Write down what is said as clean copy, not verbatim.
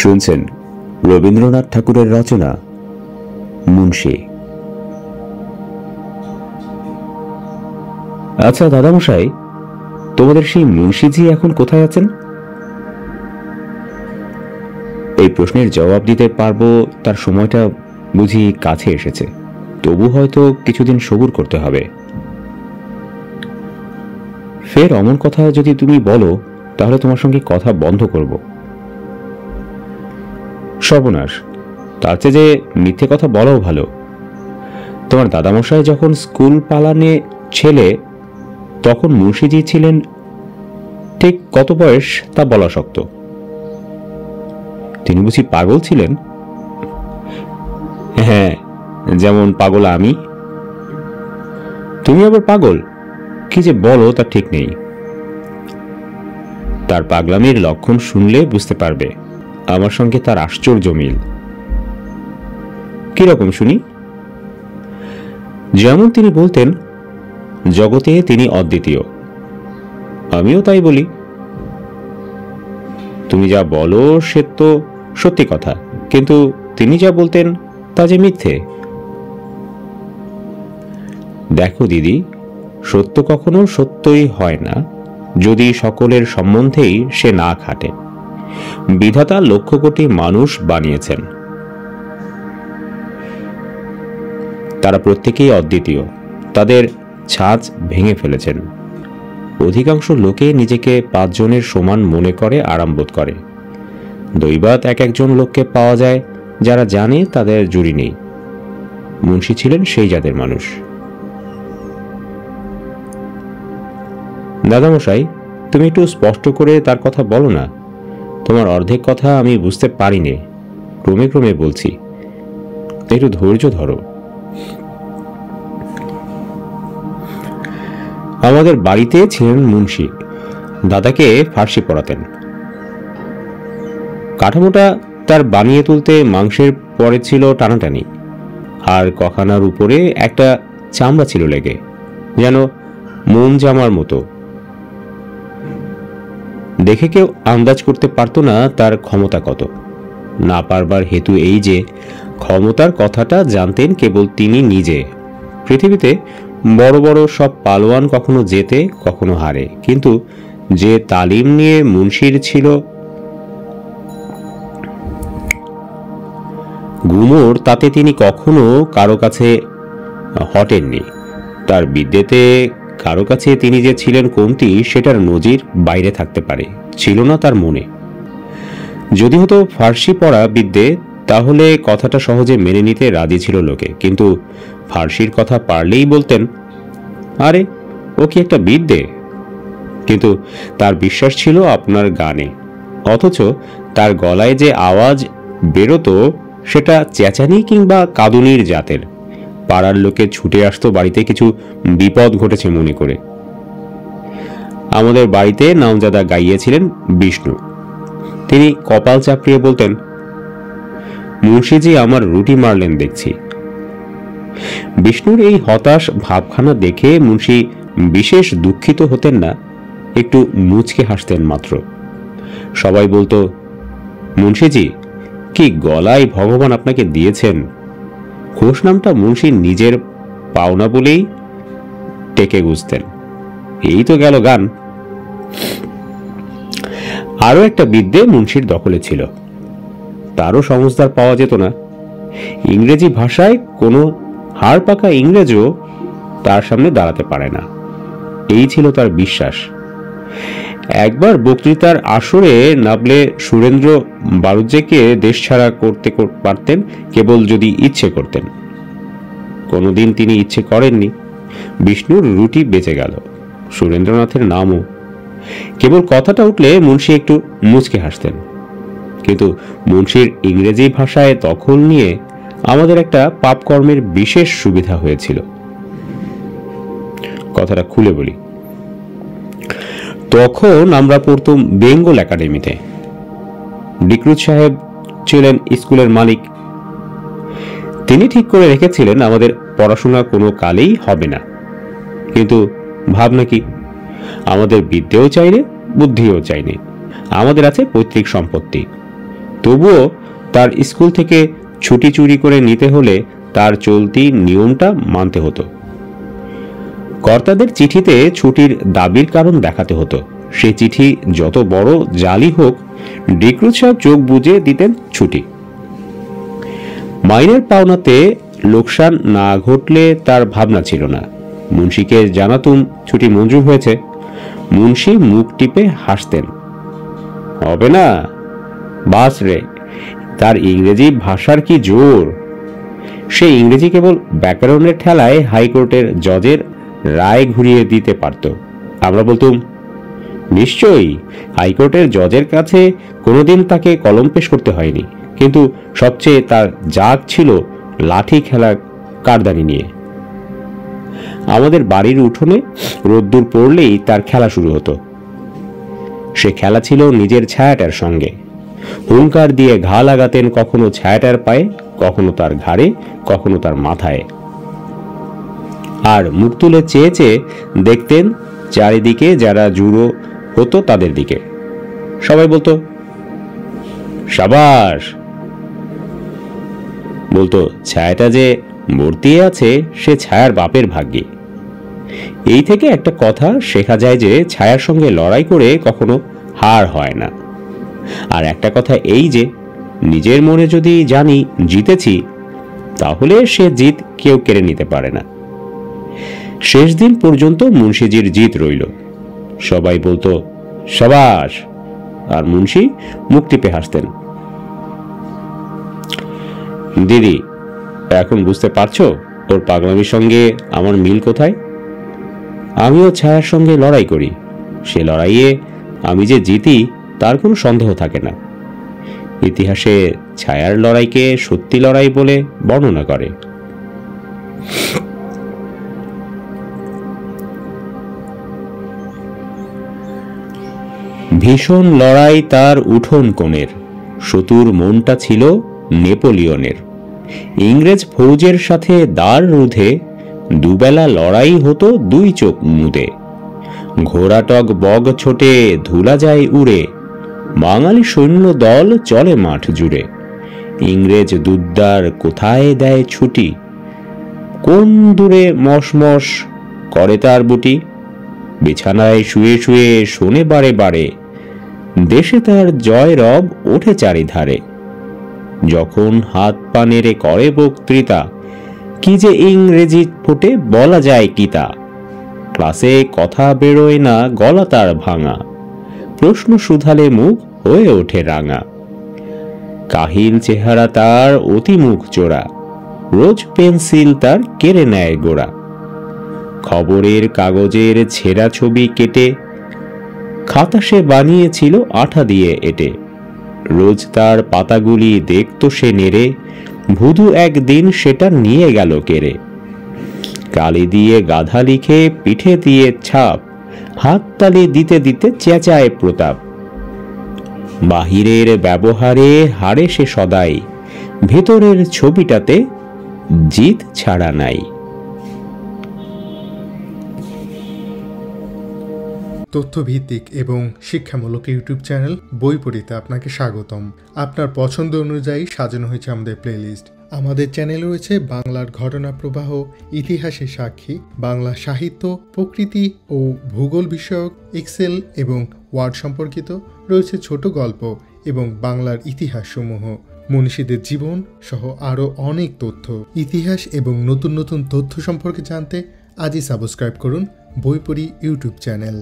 শুনছেন রবীন্দ্রনাথ ঠাকুরের রচনা মুন্সী। আচ্ছা দাদামশাই, তোমাদের সেই মুন্সীজি এখন কোথায় আছেন? এই প্রশ্নের জবাব দিতে পারবো তার সময়টা বুঝি কাছে এসেছে, তবু হয়তো কিছুদিন সবুর করতে হবে। ফের অমন কথা যদি তুমি বলো তাহলে তোমার সঙ্গে কথা বন্ধ করব। সর্বনাশ, তার চেয়ে যে মিথ্যে কথা বলাও ভালো। তোমার দাদামশাই যখন স্কুল পালানে ছেলে তখন মুন্সীজি ছিলেন ঠিক কত বয়স তা বলা শক্ত। তিনি বুঝি পাগল ছিলেন? হ্যাঁ, যেমন পাগল আমি। তুমি আবার পাগল? কি যে বলো তা ঠিক নেই। তার পাগলামির লক্ষণ শুনলে বুঝতে পারবে আমার সঙ্গে তার আশ্চর্য মিল। কিরকম শুনি? যেমন তিনি বলতেন জগতে তিনি অদ্বিতীয়, আমিও তাই বলি। তুমি যা বলো সে তো সত্যি কথা, কিন্তু তিনি যা বলতেন তা যে মিথ্যে। দেখো দিদি, সত্য কখনো সত্যই হয় না যদি সকলের সম্বন্ধেই সে না খাটে। বিধাতা লক্ষ কোটি মানুষ বানিয়েছেন, তারা প্রত্যেকেই অদ্বিতীয়, তাদের ছাঁচ ভেঙে ফেলেছেন। অধিকাংশ লোকে নিজেকে 5 জনের সমান মনে করে, আরাম বোধ করে। দৈবাৎ এক একজন লোককে পাওয়া যায় যারা জানে তাদের জুড়ি নেই। মুন্সী ছিলেন সেই জাতের মানুষ। দাদামশাই, তুমি একটু স্পষ্ট করে তার কথা বলো না। তোমার অর্ধেক কথা আমি বুঝতে পারিনি, ক্রমে ক্রমে বলছি, একটু ধৈর্য ধরো। আমাদের বাড়িতে ছিলেন মুন্সী, দাদাকে ফার্সি পড়াতেন। কাঠামোটা তার বানিয়ে তুলতে মাংসের পরে ছিল টানাটানি, আর কখানার উপরে একটা চামড়া ছিল লেগে, যেন মোম জামার মতো। দেখে কেউ আন্দাজ করতে পারত না তার ক্ষমতা কত। না পারবার হেতু এই যে ক্ষমতার কথাটা জানতেন কেবল তিনি নিজে। পৃথিবীতে বড় বড় সব পালোয়ান কখনো জেতে কখনো হারে, কিন্তু যে তালিম নিয়ে মুন্সীর ছিল গুমর, তাতে তিনি কখনো কারো কাছে হটেননি। তার বিদ্যেতে কারো কাছে তিনি যে ছিলেন কমতি সেটার নজির বাইরে থাকতে পারে, ছিল না তার মনে। যদি হতো ফার্সি পড়া বিদ্যে তাহলে কথাটা সহজে মেনে নিতে রাজি ছিল লোকে, কিন্তু ফার্সির কথা পারলেই বলতেন, আরে ও কি একটা বিদ্যে। কিন্তু তার বিশ্বাস ছিল আপনার গানে, অথচ তার গলায় যে আওয়াজ বেরোতো সেটা চেঁচানি কিংবা কাঁদুনির জাতের। পাড়ার লোকে ছুটে আসতো বাড়িতে কিছু বিপদ ঘটেছে মনে করে। আমাদের বাড়িতে নামজাদা গাইয়েছিলেন বিষ্ণু। তিনি কপাল চাপড়িয়ে বলতেন, মুন্সীজি আমার রুটি মারলেন দেখছি। বিষ্ণুর এই হতাশ ভাবখানা দেখে মুন্সী বিশেষ দুঃখিত হতেন না, একটু মুচকে হাসতেন মাত্র। সবাই বলতো, মুন্সীজি কি গলায় ভগবান আপনাকে দিয়েছেন। ঘোষ নামটা মুন্সী নিজের পাওনা বলেই টেকে গুজতেন। এই তো গেল গান। আরো একটা বিদ্যে মুন্সীর দখলে ছিল, তারও সমজদার পাওয়া যেত না। ইংরেজি ভাষায় কোনো হাড় পাকা ইংরেজও তার সামনে দাঁড়াতে পারে না, এই ছিল তার বিশ্বাস। একবার বক্তৃতার আসরে নাবলে সুরেন্দ্র বাড়ুজ্যেকে দেশ ছাড়া করতে পারতেন কেবল যদি ইচ্ছে করতেন। কোনোদিন তিনি ইচ্ছে করেননি। বিষ্ণুর রুটি বেঁচে গেল, সুরেন্দ্রনাথের নামও। কেবল কথাটা উঠলে মুন্সী একটু মুচকে হাসতেন। কিন্তু মুন্সীর ইংরেজি ভাষায় দখল নিয়ে আমাদের একটা পাপকর্মের বিশেষ সুবিধা হয়েছিল। কথাটা খুলে বলি, তখন আমরা পড়তাম বেঙ্গল একাডেমিতে। ডিক্রুজ সাহেব ছিলেন স্কুলের মালিক। তিনি ঠিক করে রেখেছিলেন আমাদের পড়াশোনা কোনো কালেই হবে না, কিন্তু ভাবনা কি, আমাদের বিদ্যেও চাইলে বুদ্ধিও চাইনি। আমাদের আছে পৈতৃক সম্পত্তি, তবুও তার স্কুল থেকে ছুটি চুরি করে নিতে হলে তার চলতি নিয়মটা মানতে হতো। কর্তাদের চিঠিতে ছুটির দাবির কারণ দেখাতে হতো। সে চিঠি যত বড় জালি হোক, ডিক্রুজ সাহেব চোখ বুজে দিতেন ছুটি। মাইনের পাওনাতে লোকসান না ঘটলে তার ভাবনা ছিল না। মুন্সিকে জানাতুম ছুটি মঞ্জুর হয়েছে, মুন্সি মুখ টিপে হাসতেন। হবে না, বাস রে, তার ইংরেজি ভাষার কি জোর! সে ইংরেজি কেবল ব্যাকরণের ঠেলায় হাইকোর্টের জজের রায় ঘুরিয়ে দিতে পারত। আমরা বলতুম, নিশ্চয়ই হাইকোর্টের জজের কাছে কোনোদিন তাকে কলম পেশ করতে হয়নি, কিন্তু সবচেয়ে তার জাগ ছিল লাঠি খেলা কারদানি নিয়ে। আমাদের বাড়ির উঠোনে রোদ্দুর পড়লেই তার খেলা শুরু হতো। সে খেলা ছিল নিজের ছায়াটার সঙ্গে। হুঙ্কার দিয়ে ঘা লাগাতেন কখনো ছায়াটার পায়ে, কখনো তার ঘাড়ে, কখনো তার মাথায়। আর মুখ তুলে চেয়ে চেয়ে দেখতেন চারিদিকে যারা জুড়ো হতো তাদের দিকে। সবাই বলতো, সাবাস। বলতো, ছায়াটা যে বর্তিয়ে আছে সে ছায়ার বাপের ভাগ্যে। এই থেকে একটা কথা শেখা যায় যে ছায়ার সঙ্গে লড়াই করে কখনো হার হয় না। আর একটা কথা এই যে নিজের মনে যদি জানি জিতেছি, তাহলে সে জিত কেউ কেড়ে নিতে পারে না। শেষ দিন পর্যন্ত মুন্সিজির জিত রইল। সবাই বলতো, সাবাস, আর মুন্সি মুখ টিপে হাসতেন। দিদি, এখন বুঝতে পারছো ওর পাগলামির সঙ্গে আমার মিল কোথায়? আমিও ছায়ার সঙ্গে লড়াই করি। সে লড়াইয়ে আমি যে জিতি তার কোনো সন্দেহ থাকে না। ইতিহাসে ছায়ার লড়াইকে সত্যি লড়াই বলে বর্ণনা করে। ভীষণ লড়াই তার উঠোন কোণের, শত্রুর মনটা ছিল নেপোলিয়নের। ইংরেজ ফৌজের সাথে দ্বার রুধে দুবেলা লড়াই হতো দুই চোখ মুদে। ঘোড়াটক বগ ছোটে, ধুলা যায় উড়ে, বাঙালি সৈন্য দল চলে মাঠ জুড়ে। ইংরেজ দুদ্দার কোথায় দেয় ছুটি, কোন দূরে মশমশ করে তার বুটি। বিছানায় শুয়ে শুয়ে শোনে বারে বারে, দেশে তার জয় রব ওঠে চারিধারে। যখন হাত পা নেড়ে করে বক্তৃতা, কি যে ইংরেজি ফোটে বলা যায় কি তা। ক্লাসে কথা বেরোয় না, গলা তার ভাঙা, প্রশ্ন শুধালে মুখ হয়ে ওঠে রাঙা। কাহিল চেহারা তার অতি মুখ চোরা, রোজ পেন্সিল তার কেড়ে নেয় গোড়া। খবরের কাগজের ছেঁড়া ছবি কেটে খাতা সে বানিয়েছিল আঠা দিয়ে এঁটে। রোজ তার পাতাগুলি দেখত সে নেড়ে, ভুধু একদিন সেটা নিয়ে গেল কেড়ে। কালি দিয়ে গাধা লিখে পিঠে দিয়ে ছাপ, হাততালি দিতে দিতে চেঁচায় প্রতাপ। বাহিরের ব্যবহারে হারে সে সদাই, ভেতরের ছবিটাতে জিত ছাড়া নাই। তথ্যভিত্তিক এবং শিক্ষামূলক ইউটিউব চ্যানেল বইপড়িতে আপনাকে স্বাগতম। আপনার পছন্দ অনুযায়ী সাজানো হয়েছে আমাদের প্লেলিস্ট। আমাদের চ্যানেলে রয়েছে বাংলার ঘটনা প্রবাহ, ইতিহাসের সাক্ষী, বাংলা সাহিত্য, প্রকৃতি ও ভূগোল বিষয়ক, এক্সেল এবং ওয়ার্ড সম্পর্কিত, রয়েছে ছোট গল্প এবং বাংলার ইতিহাস সমূহ, মনীষীদের জীবন সহ আরও অনেক তথ্য। ইতিহাস এবং নতুন নতুন তথ্য সম্পর্কে জানতে আজই সাবস্ক্রাইব করুন বইপড়ি ইউটিউব চ্যানেল।